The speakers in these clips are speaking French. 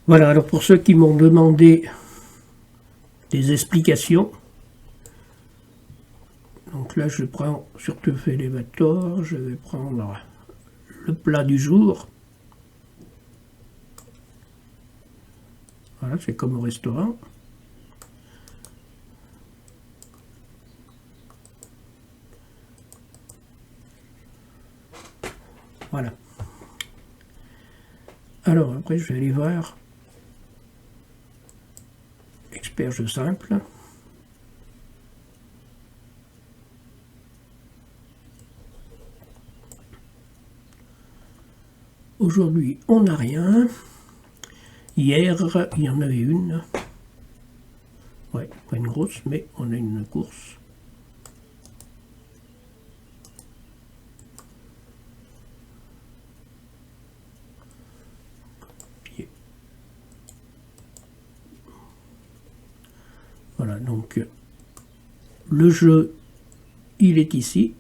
Voilà, alors pour ceux qui m'ont demandé des explications, donc là je prends sur Tuff Elevator, je vais prendre le plat du jour. Voilà, c'est comme au restaurant. Voilà. Alors après je vais aller voir expert jeu simple. Aujourd'hui on n'a rien. Hier il y en avait une. Ouais, pas une grosse, mais on a une course. Voilà, donc le jeu, il est ici.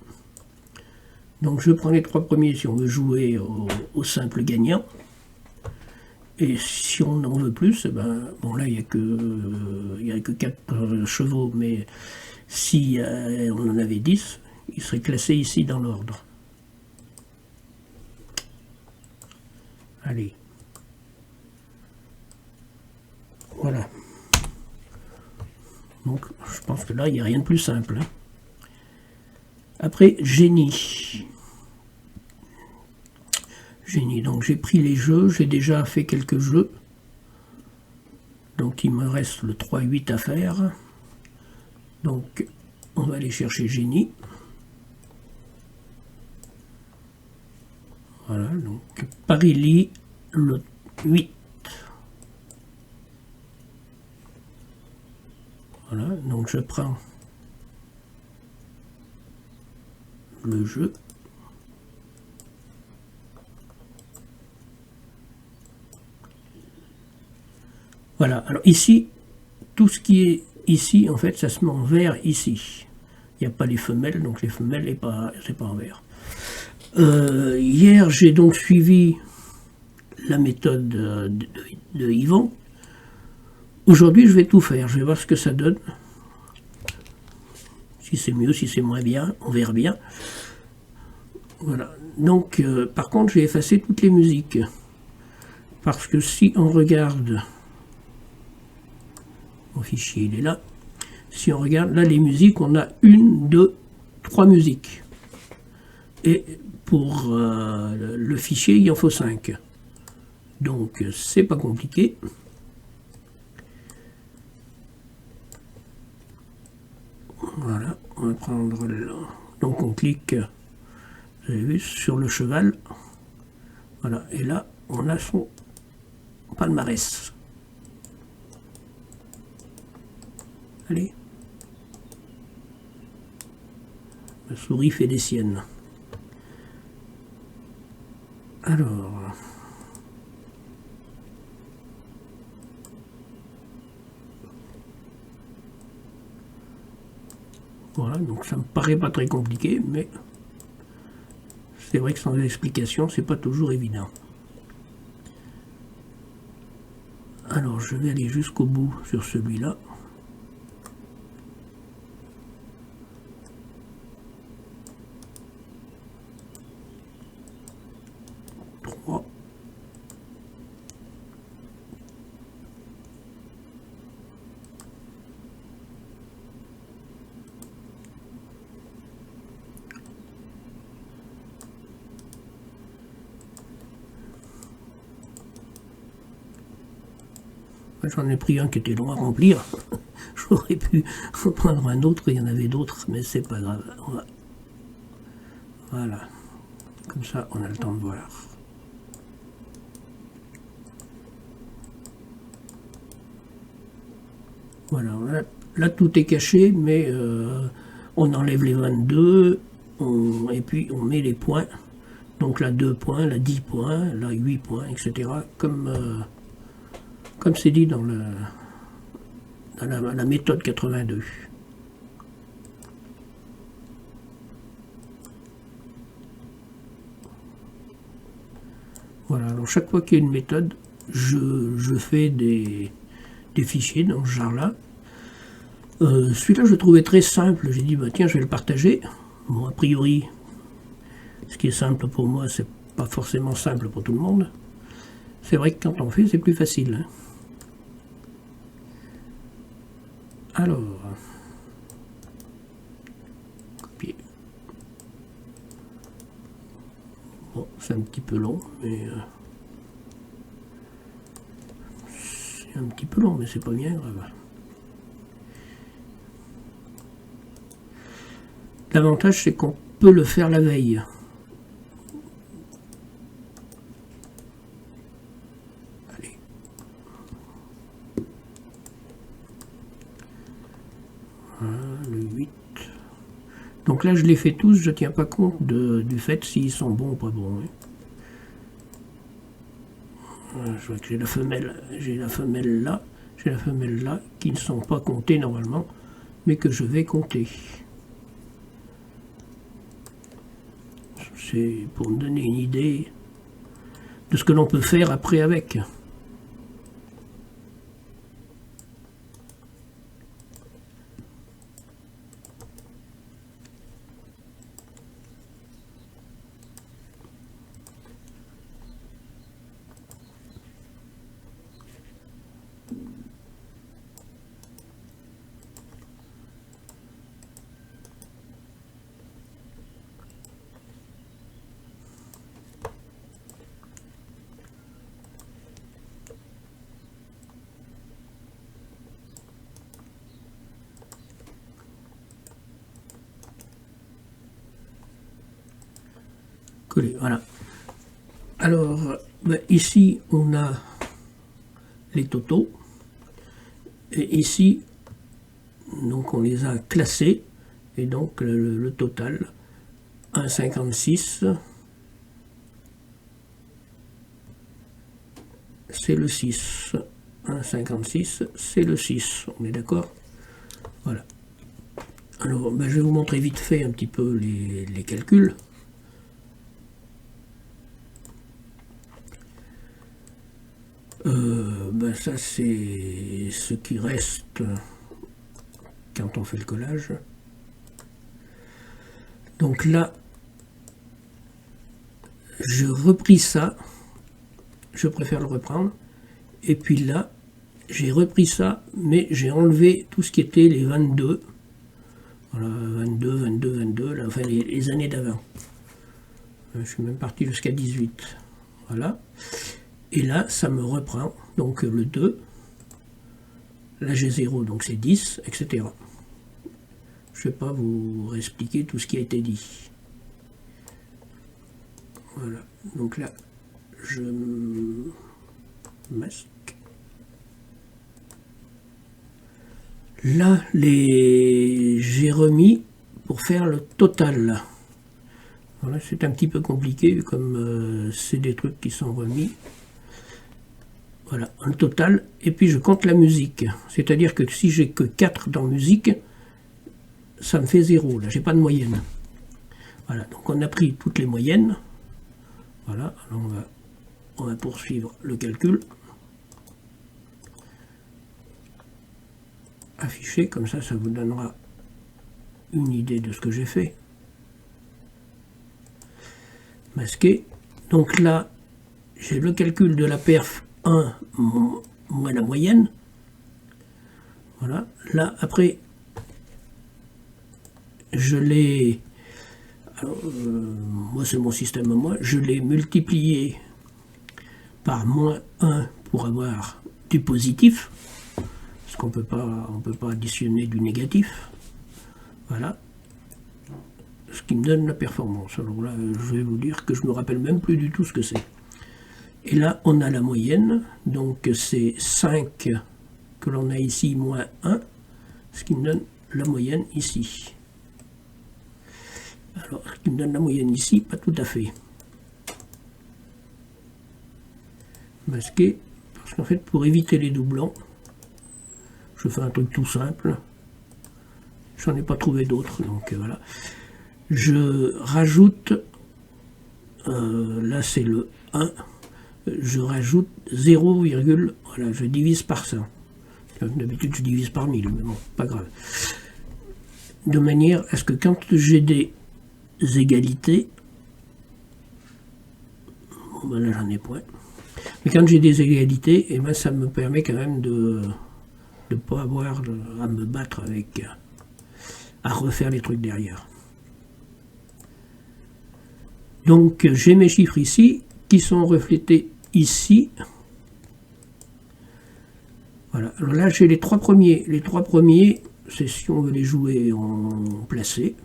Donc je prends les 3 premiers si on veut jouer au simple gagnant. Et si on en veut plus, ben, bon là il n'y a que 4 chevaux, mais si on en avait 10, il serait classé ici dans l'ordre. Allez. Voilà. Donc je pense que là il n'y a rien de plus simple. Hein. Après, génie. Génie. Donc j'ai pris les jeux, j'ai déjà fait quelques jeux. Donc il me reste le 3-8 à faire. Donc on va aller chercher génie. Voilà, donc Paris-Lit, le 8. Voilà, donc je prends le jeu. Voilà, alors ici, tout ce qui est ici, en fait, ça se met en vert ici. Il n'y a pas les femelles, donc les femelles, c'est pas en vert. Hier, j'ai donc suivi la méthode de Yvon. Aujourd'hui, je vais tout faire, je vais voir ce que ça donne. Si c'est mieux, si c'est moins bien, on verra bien. Voilà. Donc, par contre, j'ai effacé toutes les musiques. Parce que si on regarde... Mon fichier, il est là. Si on regarde, là, les musiques, on a 1, 2, 3 musiques. Et pour le fichier, il en faut 5. Donc, c'est pas compliqué. Voilà, on va prendre là. Donc, on clique, vous avez vu, sur le cheval. Voilà, et là, on a son palmarès. Allez. La souris fait des siennes. Alors... Voilà, donc ça me paraît pas très compliqué, mais c'est vrai que sans explication, c'est pas toujours évident. Alors, je vais aller jusqu'au bout sur celui-là. J'en ai pris un qui était long à remplir. J'aurais pu en prendre un autre, il y en avait d'autres, mais c'est pas grave. Voilà. Comme ça, on a le temps de voir. Voilà, là tout est caché, mais on enlève les 22, et puis on met les points. Donc là 2 points, là 10 points, là 8 points, etc. Comme c'est dit dans la méthode 82. Voilà, alors chaque fois qu'il y a une méthode, je fais des fichiers dans ce genre-là. Celui-là, je le trouvais très simple. J'ai dit, bah, tiens, je vais le partager. Bon, a priori, ce qui est simple pour moi, c'est pas forcément simple pour tout le monde. C'est vrai que quand on fait, c'est plus facile. Hein. Alors, copier. Bon, c'est un petit peu long, mais c'est un petit peu long, mais c'est pas bien grave. L'avantage, c'est qu'on peut le faire la veille. Allez. Voilà, le 8. Donc là, je les fais tous, je ne tiens pas compte du fait s'ils sont bons ou pas bons. Hein. Voilà, je vois que j'ai la femelle là, j'ai la femelle là, qui ne sont pas comptées normalement, mais que je vais compter. C'est pour me donner une idée de ce que l'on peut faire après avec. Coller, voilà. Alors, ben, ici, on a les totaux. Et ici, donc on les a classés. Et donc, le total, 1,56, c'est le 6. 1,56, c'est le 6. On est d'accord? Voilà. Alors, ben, je vais vous montrer vite fait un petit peu les calculs. Ben ça c'est ce qui reste quand on fait le collage. Donc là, je repris ça, je préfère le reprendre, et puis là, j'ai repris ça, mais j'ai enlevé tout ce qui était les 22. Voilà, 22, 22, 22, là, enfin les années d'avant. Je suis même parti jusqu'à 18. Voilà. Et là, ça me reprend, donc le 2, là j'ai 0, donc c'est 10, etc. Je ne vais pas vous réexpliquer tout ce qui a été dit. Voilà, donc là, je masque. Là, j'ai remis pour faire le total. Voilà, c'est un petit peu compliqué, comme c'est des trucs qui sont remis. Voilà, un total, et puis je compte la musique. C'est-à-dire que si j'ai que 4 dans musique, ça me fait 0, là, j'ai pas de moyenne. Voilà, donc on a pris toutes les moyennes. Voilà, alors on va poursuivre le calcul. Afficher, comme ça, ça vous donnera une idée de ce que j'ai fait. Masquer. Donc là, j'ai le calcul de la perf 1 moins la moyenne. Voilà. Là, après, je l'ai... moi, c'est mon système à moi. Je l'ai multiplié par moins 1 pour avoir du positif. Parce qu'on peut pas additionner du négatif. Voilà. Ce qui me donne la performance. Alors là, je vais vous dire que je me rappelle même plus du tout ce que c'est. Et là, on a la moyenne, donc c'est 5 que l'on a ici, moins 1, ce qui me donne la moyenne ici. Alors, ce qui me donne la moyenne ici, pas tout à fait. Masquer, parce qu'en fait, pour éviter les doublons, je fais un truc tout simple. J'en ai pas trouvé d'autres, donc voilà. Je rajoute, là c'est le 1, je rajoute 0, voilà, je divise par 100. D'habitude, je divise par 1000, mais bon, pas grave. De manière à ce que quand j'ai des égalités, bon ben là j'en ai point, mais quand j'ai des égalités, et ben ça me permet quand même de ne pas avoir à me battre avec, à refaire les trucs derrière. Donc j'ai mes chiffres ici qui sont reflétés ici. Voilà, alors là j'ai les trois premiers. Les trois premiers, c'est si on veut les jouer en placé.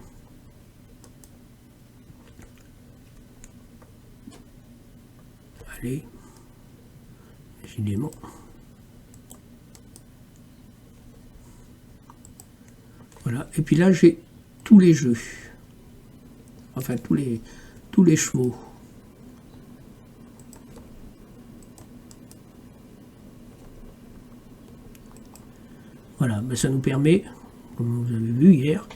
Allez, décidément. Voilà, et puis là j'ai tous les jeux. Enfin tous les chevaux. Voilà, ben ça nous permet, comme vous avez vu hier,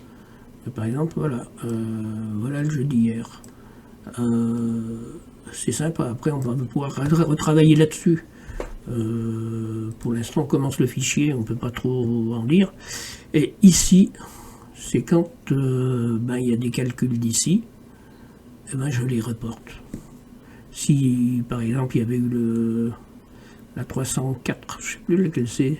par exemple, voilà, voilà le jeu d'hier. C'est sympa, après on va pouvoir retravailler là-dessus. Pour l'instant on commence le fichier, on ne peut pas trop en dire. Et ici, c'est quand ben, il y a des calculs d'ici, et ben, je les reporte. Si par exemple il y avait eu la 304, je ne sais plus lequel c'est.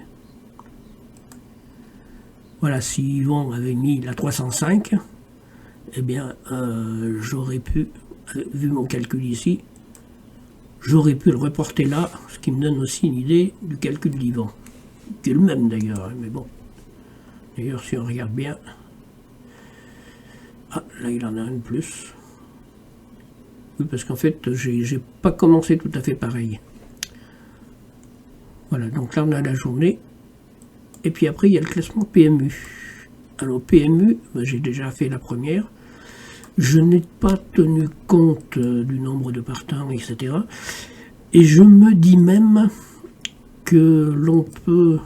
Voilà, si Yvon avait mis la 305, eh bien, j'aurais pu, vu mon calcul ici, j'aurais pu le reporter là, ce qui me donne aussi une idée du calcul d'Yvon, qui est le même d'ailleurs, hein, mais bon. D'ailleurs, si on regarde bien, ah, là il en a un de plus. Oui, parce qu'en fait, j'ai pas commencé tout à fait pareil. Voilà, donc là on a la journée. Et puis après, il y a le classement PMU. Alors PMU, ben, j'ai déjà fait la première. Je n'ai pas tenu compte du nombre de partants, etc. Et je me dis même que l'on peut...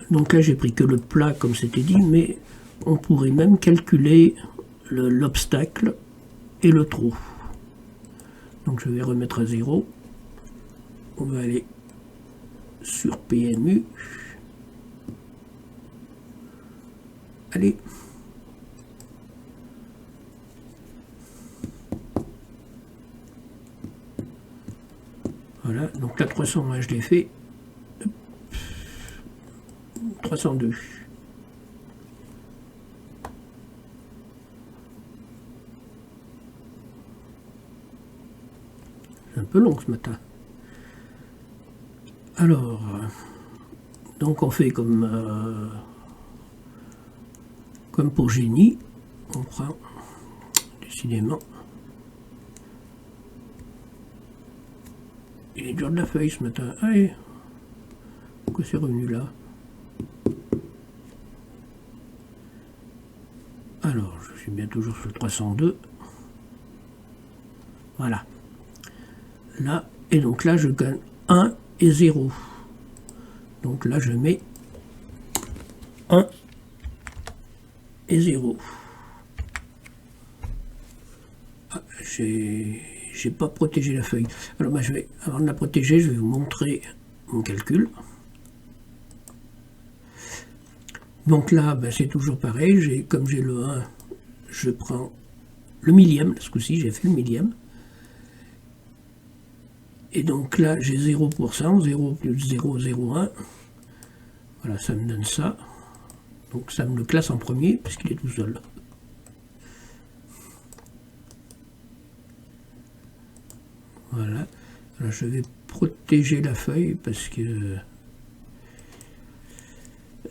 Donc là, j'ai pris que le plat, comme c'était dit, mais on pourrait même calculer l'obstacle et le trou. Donc je vais remettre à 0. On va aller sur PMU. Allez. Voilà, donc la 301 je l'ai fait. 302. C'est un peu long ce matin. Alors, donc on fait comme pour génie, on prend décidément. Il est dur de la feuille ce matin. Allez, pourquoi c'est revenu là? Alors, je suis bien toujours sur le 302. Voilà. Là, et donc là, je gagne 1 et 0. Donc là, je mets 1 et 0. Ah, j'ai pas protégé la feuille. Alors, bah, avant de la protéger, je vais vous montrer mon calcul. Donc là, ben, c'est toujours pareil, comme j'ai le 1, je prends le millième, ce coup-ci j'ai fait le millième. Et donc là, j'ai 0%, 0 plus 0, 0,1. Voilà, ça me donne ça. Donc ça me le classe en premier, puisqu'il est tout seul. Voilà. Alors je vais protéger la feuille, parce que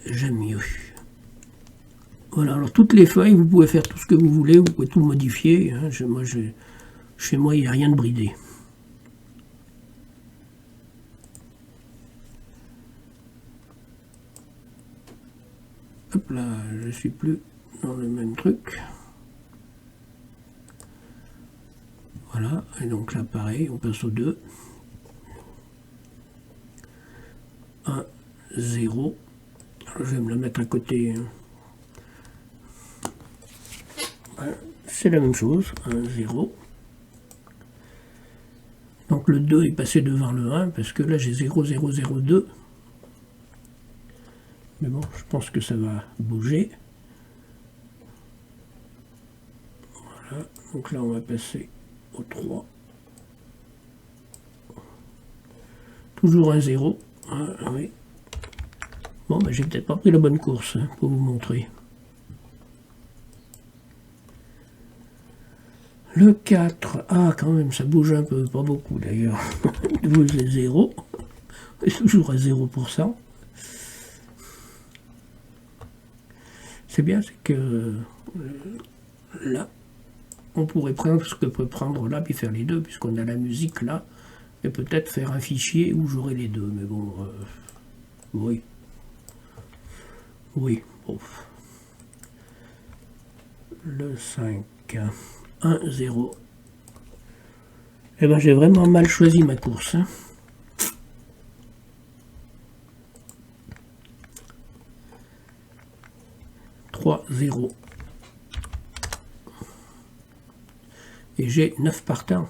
j'aime mieux. Voilà, alors toutes les feuilles, vous pouvez faire tout ce que vous voulez, vous pouvez tout modifier. Hein. Chez moi, il n'y a rien de bridé. Hop là, je suis plus dans le même truc. Voilà, et donc là, pareil, on passe au 2. 1, 0. Alors, je vais me la mettre à côté. C'est la même chose, 1, 0. Donc le 2 est passé devant le 1, parce que là j'ai 0, 0, 0, 2. Mais bon, je pense que ça va bouger. Voilà, donc là on va passer au 3. Toujours un 0. Ah, oui. Bon, ben, j'ai peut-être pas pris la bonne course, hein, pour vous montrer. Le 4, ah quand même, ça bouge un peu, pas beaucoup d'ailleurs. 12 et 0, c'est toujours à 0%. C'est bien, c'est que là, on pourrait prendre ce que peut prendre là, puis faire les deux, puisqu'on a la musique là, et peut-être faire un fichier où j'aurai les deux, mais bon, oui. Oui, bon. Le 5... 1, 0. Eh ben j'ai vraiment mal choisi ma course. Hein. « 3, 0. Et j'ai 9 partants.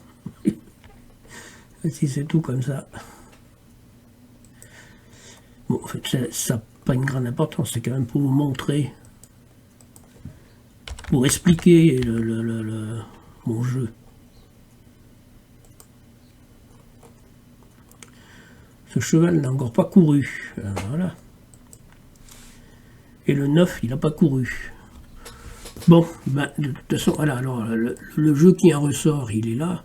Si c'est tout comme ça. Bon, en fait, ça n'a pas une grande importance, c'est quand même pour vous montrer, pour expliquer mon jeu. Ce cheval n'a encore pas couru. Voilà. Et le 9, il n'a pas couru. Bon, ben, de toute façon, voilà, alors le jeu qui en ressort, il est là.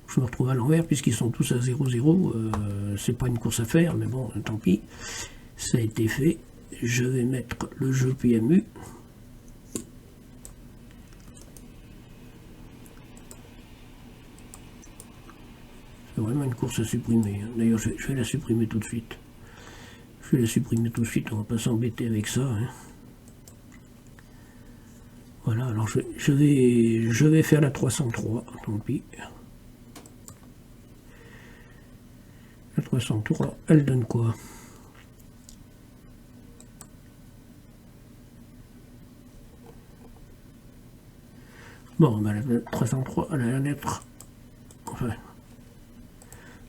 Je me retrouve à l'envers, puisqu'ils sont tous à 0-0. C'est pas une course à faire, mais bon, tant pis. Ça a été fait. Je vais mettre le jeu PMU. C'est vraiment une course à supprimer. D'ailleurs, je vais la supprimer tout de suite. Je vais la supprimer tout de suite, on va pas s'embêter avec ça. Hein. Voilà, alors je vais faire la 303, tant pis. La 303, elle donne quoi? Bon, ben la 303, elle a la lettre. Enfin.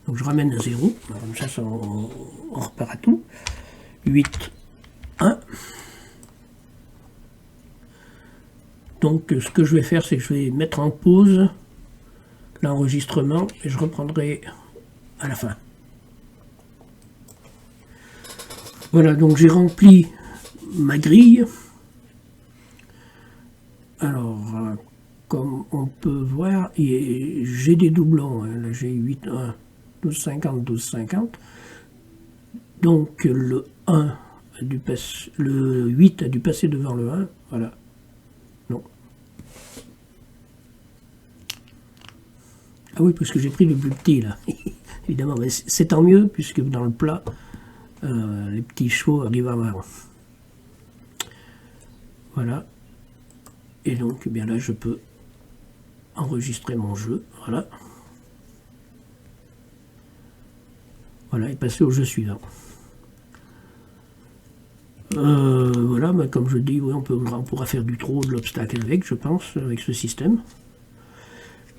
Donc je ramène à 0, comme ça on repart à tout. 8, 1. Donc ce que je vais faire, c'est que je vais mettre en pause l'enregistrement et je reprendrai à la fin. Voilà, donc j'ai rempli ma grille. Alors, comme on peut voir, j'ai des doublons. Hein. Là, j'ai 8, 1, 12, 50, 12, 50. Donc, le 1 le 8 a dû passer devant le 1. Voilà. Non. Ah oui, parce que j'ai pris le plus petit, là. Évidemment, mais c'est tant mieux, puisque dans le plat, les petits chevaux arrivent avant. Voilà. Et donc, eh bien là, je peux enregistrer mon jeu. Voilà. Voilà, et passer au jeu suivant. Voilà, bah, comme je dis, oui, on pourra faire du trot, de l'obstacle avec, je pense, avec ce système.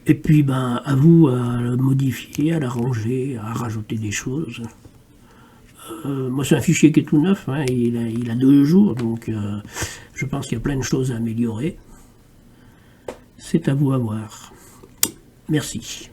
Et puis, ben, à vous à le modifier, à l'arranger, à rajouter des choses. Moi, c'est un fichier qui est tout neuf, hein, il a 2 jours, donc je pense qu'il y a plein de choses à améliorer. C'est à vous à voir. Merci.